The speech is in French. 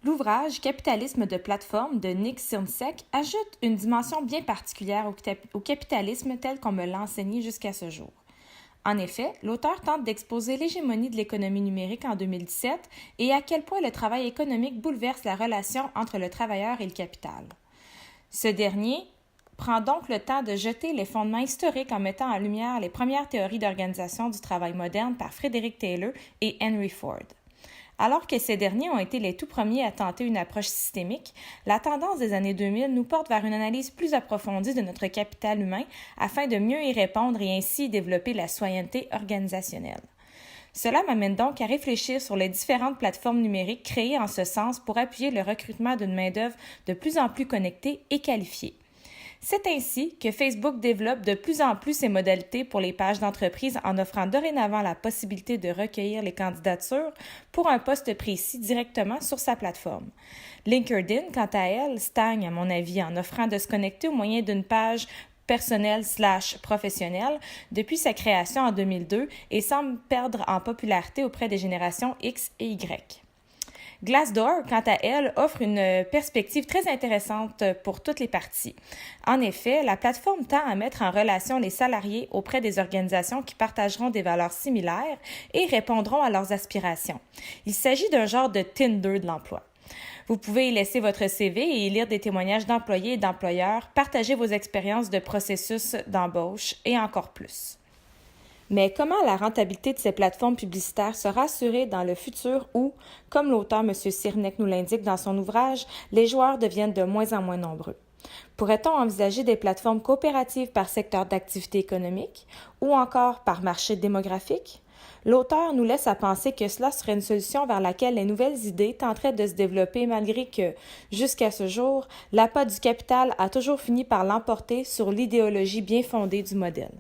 L'ouvrage Capitalisme de plateforme de Nick Sirnsek ajoute une dimension bien particulière au capitalisme tel qu'on me l'a enseigné jusqu'à ce jour. En effet, l'auteur tente d'exposer l'hégémonie de l'économie numérique en 2017 et à quel point le travail économique bouleverse la relation entre le travailleur et le capital. Ce dernier prend donc le temps de jeter les fondements historiques en mettant en lumière les premières théories d'organisation du travail moderne par Frederick Taylor et Henry Ford. Alors que ces derniers ont été les tout premiers à tenter une approche systémique, la tendance des années 2000 nous porte vers une analyse plus approfondie de notre capital humain afin de mieux y répondre et ainsi développer la citoyenneté organisationnelle. Cela m'amène donc à réfléchir sur les différentes plateformes numériques créées en ce sens pour appuyer le recrutement d'une main-d'œuvre de plus en plus connectée et qualifiée. C'est ainsi que Facebook développe de plus en plus ses modalités pour les pages d'entreprise en offrant dorénavant la possibilité de recueillir les candidatures pour un poste précis directement sur sa plateforme. LinkedIn, quant à elle, stagne à mon avis en offrant de se connecter au moyen d'une page personnelle/professionnelle depuis sa création en 2002 et semble perdre en popularité auprès des générations X et Y. Glassdoor, quant à elle, offre une perspective très intéressante pour toutes les parties. En effet, la plateforme tend à mettre en relation les salariés auprès des organisations qui partageront des valeurs similaires et répondront à leurs aspirations. Il s'agit d'un genre de Tinder de l'emploi. Vous pouvez y laisser votre CV et y lire des témoignages d'employés et d'employeurs, partager vos expériences de processus d'embauche et encore plus. Mais comment la rentabilité de ces plateformes publicitaires sera assurée dans le futur où, comme l'auteur M. Sirnek nous l'indique dans son ouvrage, les joueurs deviennent de moins en moins nombreux? Pourrait-on envisager des plateformes coopératives par secteur d'activité économique ou encore par marché démographique? L'auteur nous laisse à penser que cela serait une solution vers laquelle les nouvelles idées tenteraient de se développer malgré que, jusqu'à ce jour, l'appât du capital a toujours fini par l'emporter sur l'idéologie bien fondée du modèle.